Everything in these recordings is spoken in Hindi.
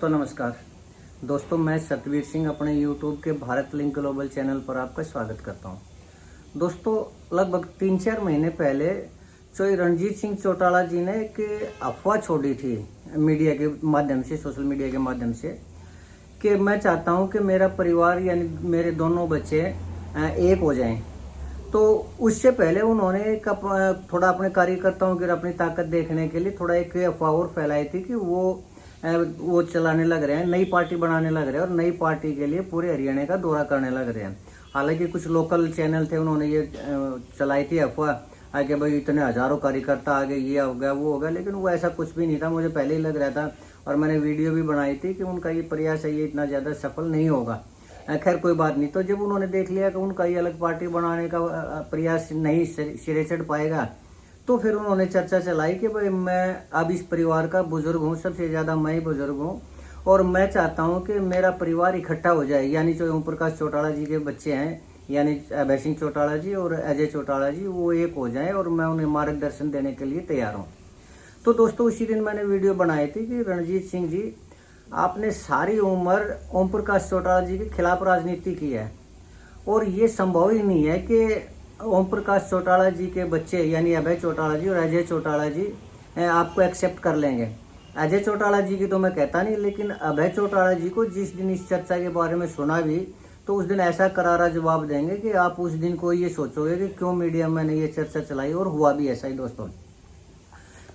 दोस्तों नमस्कार। दोस्तों मैं सतवीर सिंह अपने YouTube के भारत लिंक ग्लोबल चैनल पर आपका स्वागत करता हूं। दोस्तों लगभग 3-4 महीने पहले चोई रणजीत सिंह चौटाला जी ने एक अफवाह छोड़ी थी मीडिया के माध्यम से, सोशल मीडिया के माध्यम से, कि मैं चाहता हूं कि मेरा परिवार यानी मेरे दोनों बच्चे एक हो जाएं। तो उससे पहले उन्होंने थोड़ा अपने कार्यकर्ताओं की अपनी ताकत देखने के लिए थोड़ा एक अफवाह और फैलाई थी कि वो चलाने लग रहे हैं, नई पार्टी बनाने लग रहे हैं और नई पार्टी के लिए पूरे हरियाणा का दौरा करने लग रहे हैं। हालांकि कुछ लोकल चैनल थे, उन्होंने ये चलाई थी अफवाह कि भाई इतने हजारों कार्यकर्ता आ गए, ये हो गया वो हो गया, लेकिन वो ऐसा कुछ भी नहीं था। मुझे पहले ही लग रहा था और मैंने वीडियो भी बनाई थी कि उनका ये प्रयास है, ये इतना ज़्यादा सफल नहीं होगा। खैर कोई बात नहीं। तो जब उन्होंने देख लिया कि उनका ये अलग पार्टी बनाने का प्रयास नहीं सिरे चढ़ पाएगा, तो फिर उन्होंने चर्चा चलाई कि भाई मैं अब इस परिवार का बुजुर्ग हूँ, सबसे ज़्यादा मैं ही बुजुर्ग हूँ और मैं चाहता हूँ कि मेरा परिवार इकट्ठा हो जाए। यानी जो ओम प्रकाश चौटाला जी के बच्चे हैं, यानी अभय सिंह चौटाला जी और अजय चौटाला जी, वो एक हो जाएं और मैं उन्हें मार्गदर्शन देने के लिए तैयार हूँ। तो दोस्तों उसी दिन मैंने वीडियो बनाई थी कि रणजीत सिंह जी, आपने सारी उम्र ओम प्रकाश चौटाला जी के खिलाफ राजनीति की है और ये संभव ही नहीं है कि ओम प्रकाश चौटाला जी के बच्चे यानी अभय चौटाला जी और अजय चौटाला जी आपको एक्सेप्ट कर लेंगे। अजय चौटाला जी की तो मैं कहता नहीं, लेकिन अभय चौटाला जी को जिस दिन इस चर्चा के बारे में सुना भी, तो उस दिन ऐसा करारा जवाब देंगे कि आप उस दिन को ये सोचोगे कि क्यों मीडिया में ये चर्चा चलाई। और हुआ भी ऐसा ही दोस्तों।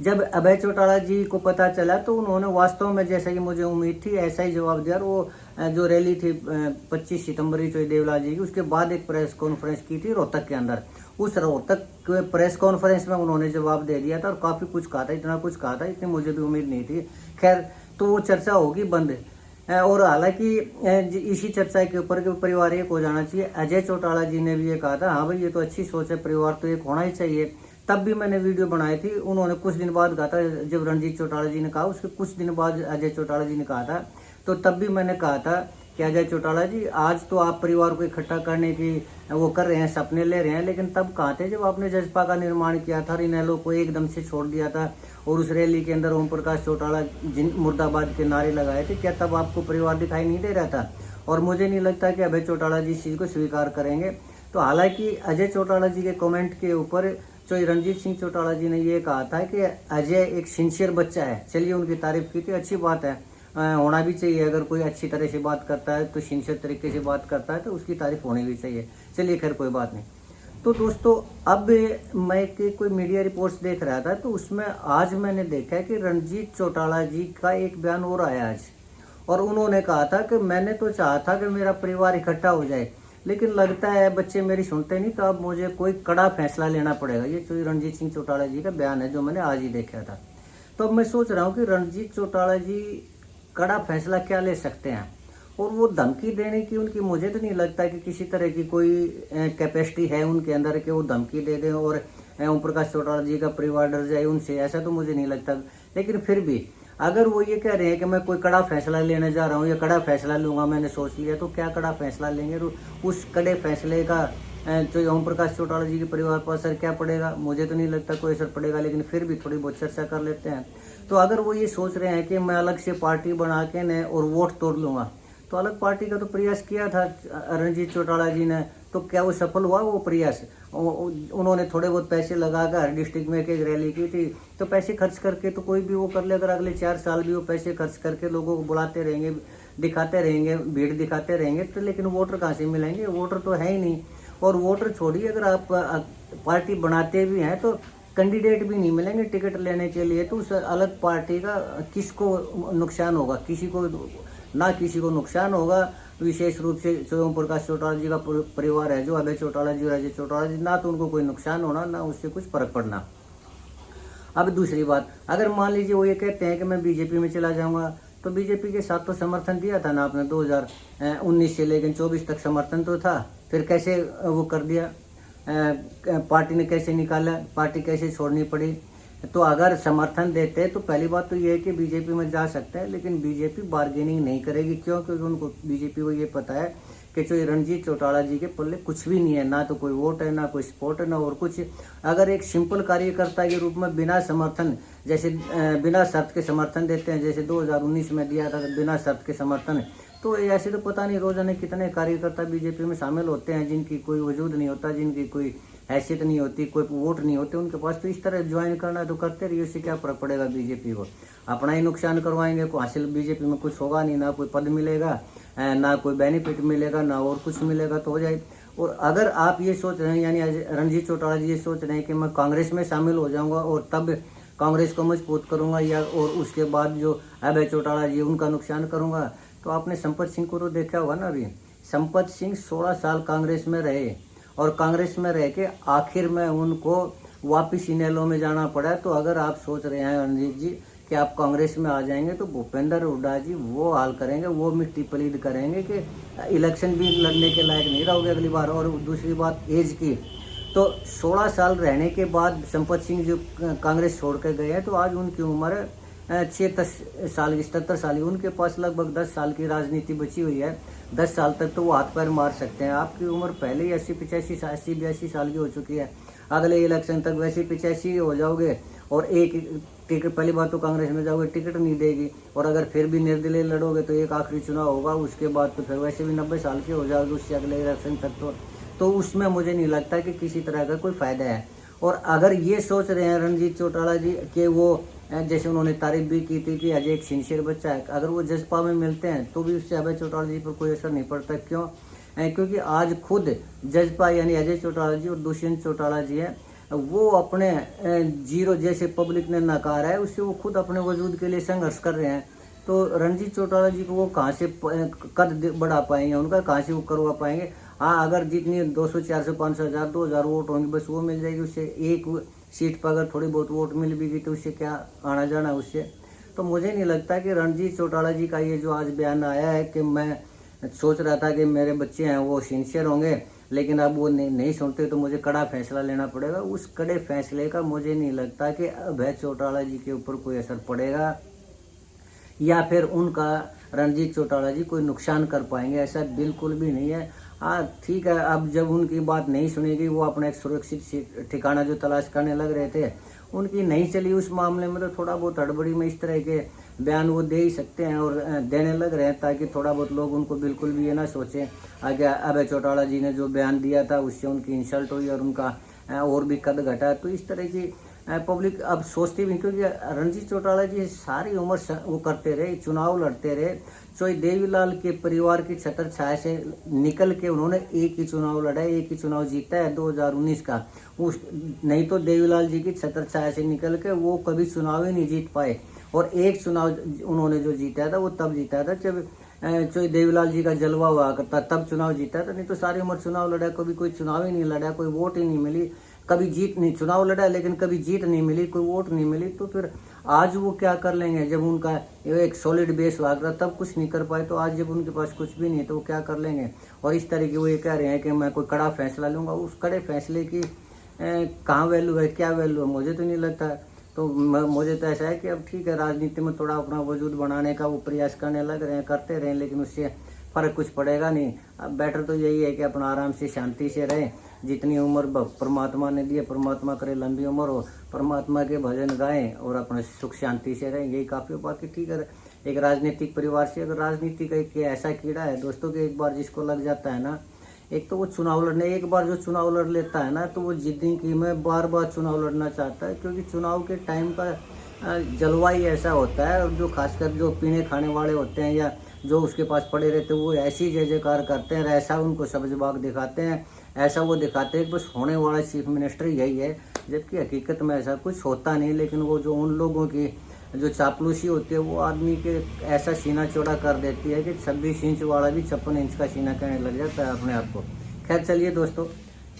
जब अभय चौटाला जी को पता चला तो उन्होंने वास्तव में, जैसा कि मुझे उम्मीद थी, ऐसा ही जवाब दिया। वो जो रैली थी 25 सितंबर की देवला जी की, उसके बाद एक प्रेस कॉन्फ्रेंस की थी रोहतक के अंदर। उस रोहतक के प्रेस कॉन्फ्रेंस में उन्होंने जवाब दे दिया था और काफ़ी कुछ कहा था, इतना कुछ कहा था, इतनी मुझे भी उम्मीद नहीं थी। खैर, तो वो चर्चा होगी बंद। और हालांकि इसी चर्चा के ऊपर कि परिवार एक हो जाना चाहिए, अजय चौटाला जी ने भी ये कहा था, हाँ भाई ये तो अच्छी सोच है, परिवार तो एक होना ही चाहिए। तब भी मैंने वीडियो बनाई थी। उन्होंने कुछ दिन बाद कहा था, जब रणजीत चौटाला जी ने कहा, उसके कुछ दिन बाद अजय चौटाला जी ने कहा था। तो तब भी मैंने कहा था कि अजय चौटाला जी, आज तो आप परिवार को इकट्ठा करने की वो कर रहे हैं, सपने ले रहे हैं, लेकिन तब कहाँ थे जब आपने जजपा का निर्माण किया था, इनेलो को एकदम से छोड़ दिया था और उस रैली के अंदर ओम प्रकाश चौटाला मुर्दाबाद के नारे लगाए थे? क्या तब आपको परिवार दिखाई नहीं दे रहा था? और मुझे नहीं लगता कि अभय चौटाला जी इस चीज़ को स्वीकार करेंगे। तो हालांकि अजय चौटाला जी के कमेंट के ऊपर तो रणजीत सिंह चौटाला जी ने ये कहा था कि अजय एक सिंसियर बच्चा है। चलिए, उनकी तारीफ की थी, अच्छी बात है, होना भी चाहिए। अगर कोई अच्छी तरह से बात करता है तो सिंसियर तरीके से बात करता है तो उसकी तारीफ होनी भी चाहिए। चलिए, खैर कोई बात नहीं। तो दोस्तों, अब मैं कोई मीडिया रिपोर्ट्स देख रहा था तो उसमें आज मैंने देखा कि रणजीत चौटाला जी का एक बयान और आया आज, और उन्होंने कहा था कि मैंने तो चाहा था कि मेरा परिवार इकट्ठा हो जाए, लेकिन लगता है बच्चे मेरी सुनते नहीं, तो अब मुझे कोई कड़ा फैसला लेना पड़ेगा। ये जो रणजीत सिंह चौटाला जी का बयान है, जो मैंने आज ही देखा था। तो अब मैं सोच रहा हूँ कि रणजीत चौटाला जी कड़ा फैसला क्या ले सकते हैं, और वो धमकी देने की उनकी, मुझे तो नहीं लगता कि किसी तरह की कोई कैपेसिटी है उनके अंदर कि वो धमकी दे दें और ओम प्रकाश चौटाला जी का परिवार डर जाए उनसे, ऐसा तो मुझे नहीं लगता। लेकिन फिर भी अगर वो ये कह रहे हैं कि मैं कोई कड़ा फैसला लेने जा रहा हूँ या कड़ा फैसला लूंगा, मैंने सोच लिया, तो क्या कड़ा फैसला लेंगे? तो उस कड़े फैसले का जो ओम प्रकाश चौटाला जी के परिवार पर असर क्या पड़ेगा? मुझे तो नहीं लगता कोई असर पड़ेगा, लेकिन फिर भी थोड़ी बहुत चर्चा कर लेते हैं। तो अगर वो ये सोच रहे हैं कि मैं अलग से पार्टी बना के न और वोट तोड़ लूंगा, तो अलग पार्टी का तो प्रयास किया था रणजीत चौटाला जी ने, तो क्या वो सफल हुआ वो प्रयास? उन्होंने थोड़े बहुत पैसे लगाकर हर डिस्ट्रिक्ट में एक रैली की थी, तो पैसे खर्च करके तो कोई भी वो कर ले। अगर अगले 4 साल भी वो पैसे खर्च करके लोगों को बुलाते रहेंगे, दिखाते रहेंगे, भीड़ दिखाते रहेंगे, तो लेकिन वोटर कहाँ से मिलेंगे? वोटर तो है ही नहीं। और वोटर छोड़िए, अगर आप पार्टी बनाते भी हैं तो कैंडिडेट भी नहीं मिलेंगे टिकट लेने के लिए, तो उस अलग पार्टी का किसको नुकसान होगा? किसी को ना, किसी को नुकसान होगा। विशेष रूप से जो ओम प्रकाश चौटाला जी का परिवार है, जो अभय चौटाला जी और अजय चौटाला जी, ना तो उनको कोई नुकसान होना, ना उससे कुछ फर्क पड़ना। अब दूसरी बात, अगर मान लीजिए वो ये कहते हैं कि मैं बीजेपी में चला जाऊंगा, तो बीजेपी के साथ तो समर्थन दिया था ना आपने 2019 से लेकर 24 तक समर्थन तो था, फिर कैसे वो कर दिया? पार्टी ने कैसे निकाला? पार्टी कैसे छोड़नी पड़ी? तो अगर समर्थन देते तो पहली बात तो ये है कि बीजेपी में जा सकते हैं, लेकिन बीजेपी बार्गेनिंग नहीं करेगी। क्यों? क्योंकि उनको, बीजेपी को ये पता है कि जो रणजीत चौटाला जी के पल्ले कुछ भी नहीं है, ना तो कोई वोट है, ना कोई सपोर्ट है, ना और कुछ। अगर एक सिंपल कार्यकर्ता के रूप में बिना समर्थन, जैसे बिना शर्त के समर्थन देते हैं, जैसे 2019 में दिया था बिना शर्त के समर्थन, तो ऐसे तो पता नहीं रोजाना कितने कार्यकर्ता बीजेपी में शामिल होते हैं जिनकी कोई वजूद नहीं होता, जिनकी कोई हैसियत नहीं होती, कोई वोट नहीं होते उनके पास। तो इस तरह ज्वाइन करना तो करते रहिए, उससे क्या फर्क पड़ेगा बीजेपी को, अपना ही नुकसान करवाएंगे। को हासिल बीजेपी में कुछ होगा नहीं, ना कोई पद मिलेगा, ना कोई बेनिफिट मिलेगा, ना और कुछ मिलेगा, तो हो जाए। और अगर आप ये सोच रहे हैं, यानी रणजीत चौटाला जी ये सोच रहे हैं कि मैं कांग्रेस में शामिल हो जाऊंगा और तब कांग्रेस को मजबूत करूंगा, या और उसके बाद जो अभय चौटाला जी उनका नुकसान करूंगा, तो आपने संपत सिंह को तो देखा होगा ना। अभी संपत सिंह 16 साल कांग्रेस में रहे और कांग्रेस में रह के आखिर में उनको वापिस इनेलो में जाना पड़ा। तो अगर आप सोच रहे हैं रणजीत जी कि आप कांग्रेस में आ जाएंगे, तो भूपेंद्र हुड्डा जी वो हाल करेंगे, वो मिट्टी पलीद करेंगे कि इलेक्शन भी लड़ने के लायक नहीं रहोगे अगली बार। और दूसरी बात एज की, तो 16 साल रहने के बाद संपत सिंह जो कांग्रेस छोड़ कर गए हैं, तो आज उनकी उम्र 76 साल की, 77 साल की, उनके पास लगभग 10 साल की राजनीति बची हुई है। 10 साल तक तो वो हाथ पैर मार सकते हैं। आपकी उम्र पहले ही 80-85 82 साल की हो चुकी है, अगले इलेक्शन तक वैसे 85 हो जाओगे। और एक टिकट, पहली बात तो कांग्रेस में जाओगे टिकट नहीं देगी, और अगर फिर भी निर्दलीय लड़ोगे तो एक आखिरी चुनाव होगा, उसके बाद तो फिर वैसे भी 90 साल के हो जाओगे उससे अगले इलेक्शन तक। तो उसमें मुझे नहीं लगता कि किसी तरह का कोई फायदा है। और अगर ये सोच रहे हैं रणजीत चौटाला जी कि वो, जैसे उन्होंने तारीफ भी की थी कि अजय एक सिंसियर बच्चा है, अगर वो जसपा में मिलते हैं तो भी उससे अभय चौटाला जी पर कोई असर नहीं पड़ता। क्यों? क्योंकि आज खुद जसपा यानी अजय चौटाला जी और दुष्यंत चौटाला जी हैं, वो अपने जीरो जैसे पब्लिक ने नकारा है, उससे वो खुद अपने वजूद के लिए संघर्ष कर रहे हैं। तो रणजीत चौटाला जी को वो कहाँ से कद बढ़ा पाएंगे, उनका कहाँ से वो करवा पाएंगे? हाँ, अगर जितनी 200 400 500 1000 2000 वोट होंगे बस वो मिल जाएगी। उससे एक सीट पर अगर थोड़ी बहुत वोट मिल भी गई तो उससे क्या आना जाना उससे। तो मुझे नहीं लगता कि रणजीत चौटाला जी का ये जो आज बयान आया है कि मैं सोच रहा था कि मेरे बच्चे हैं वो सिंसियर होंगे, लेकिन अब वो नहीं सुनते तो मुझे कड़ा फैसला लेना पड़ेगा, उस कड़े फैसले का मुझे नहीं लगता कि अभय चौटाला जी के ऊपर कोई असर पड़ेगा या फिर उनका रणजीत चौटाला जी कोई नुकसान कर पाएंगे, ऐसा बिल्कुल भी नहीं है। हाँ ठीक है, अब जब उनकी बात नहीं सुनेगी, वो अपना एक सुरक्षित ठिकाना जो तलाश करने लग रहे थे, उनकी नहीं चली उस मामले में, तो थोड़ा बहुत हड़बड़ी में इस तरह के बयान वो दे ही सकते हैं और देने लग रहे हैं, ताकि थोड़ा बहुत लोग उनको बिल्कुल भी ये ना सोचें आगे अभय चौटाला जी ने जो बयान दिया था उससे उनकी इंसल्ट हुई और उनका और भी कद घटा। तो इस तरह की पब्लिक अब सोचती भी, क्योंकि रणजीत चौटाला जी सारी उम्र वो करते रहे, चुनाव लड़ते रहे। चोई देवीलाल के परिवार की छत्र छाया से निकल के उन्होंने एक ही चुनाव लड़ा है, एक ही चुनाव जीता है 2019 का। उस नहीं तो देवीलाल जी की छत्र छाया से निकल के वो कभी चुनाव ही नहीं जीत पाए, और एक चुनाव उन्होंने जो जीता था वो तब जीता था जब चोई देवीलाल जी का जलवा हुआ करता, तब चुनाव जीता था। नहीं तो सारी उम्र चुनाव लड़ा, कभी कोई चुनाव ही नहीं लड़ा, कोई वोट ही नहीं मिली, कभी जीत नहीं, चुनाव लड़ा लेकिन कभी जीत नहीं मिली, कोई वोट नहीं मिली। तो फिर आज वो क्या कर लेंगे जब उनका एक सॉलिड बेस हुआ था, तब कुछ नहीं कर पाए, तो आज जब उनके पास कुछ भी नहीं तो वो क्या कर लेंगे। और इस तरीके वो ये कह रहे हैं कि मैं कोई कड़ा फैसला लूंगा, उस कड़े फैसले की कहाँ वैल्यू है, क्या वैल्यू है, मुझे तो नहीं लगता। तो मुझे तो ऐसा है कि अब ठीक है, राजनीति में थोड़ा अपना वजूद बनाने का वो प्रयास करने लग रहे हैं, करते रहे, लेकिन उससे फर्क कुछ पड़ेगा नहीं। अब बेटर तो यही है कि अपना आराम से शांति से रहे, जितनी उम्र परमात्मा ने दी है, परमात्मा करे लंबी उम्र हो, परमात्मा के भजन गाएं और अपने सुख शांति से रहें, यही काफी। बाकी ठीक है, एक राजनीतिक परिवार से, अगर राजनीति का एक ऐसा कीड़ा है दोस्तों कि एक बार जिसको लग जाता है ना, एक तो वो चुनाव लड़ने, एक बार जो चुनाव लड़ लेता है ना, तो वो जिंदगी में बार बार चुनाव लड़ना चाहता है, क्योंकि चुनाव के टाइम का जलवायु ऐसा होता है। और जो खासकर जो पीने खाने वाले होते हैं या जो उसके पास पड़े रहते हैं, वो ऐसी जय जयकार करते हैं, ऐसा उनको सब्ज बाग दिखाते हैं, ऐसा वो दिखाते हैं कि बस होने वाला चीफ मिनिस्टर यही है, जबकि हकीकत में ऐसा कुछ होता नहीं। लेकिन वो जो उन लोगों की जो चापलूसी होती है, वो आदमी के ऐसा सीना चौड़ा कर देती है कि 26 इंच वाला भी 56 इंच का सीना कहने लग जाता है अपने आप को। खैर चलिए दोस्तों,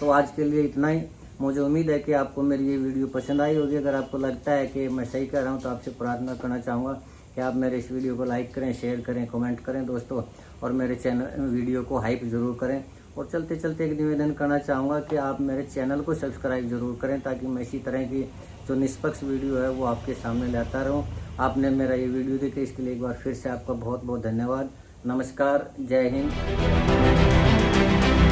तो आज के लिए इतना ही। मुझे उम्मीद है कि आपको मेरी ये वीडियो पसंद आई होगी। अगर आपको लगता है कि मैं सही कर रहा हूँ तो आपसे प्रार्थना करना चाहूँगा कि आप मेरे इस वीडियो को लाइक करें, शेयर करें, कमेंट करें दोस्तों, और मेरे चैनल वीडियो को हाइप ज़रूर करें। और चलते चलते एक निवेदन करना चाहूँगा कि आप मेरे चैनल को सब्सक्राइब जरूर करें, ताकि मैं इसी तरह की जो निष्पक्ष वीडियो है वो आपके सामने लाता रहूँ। आपने मेरा ये वीडियो देखे इसके लिए एक बार फिर से आपका बहुत बहुत धन्यवाद। नमस्कार, जय हिंद। हैं।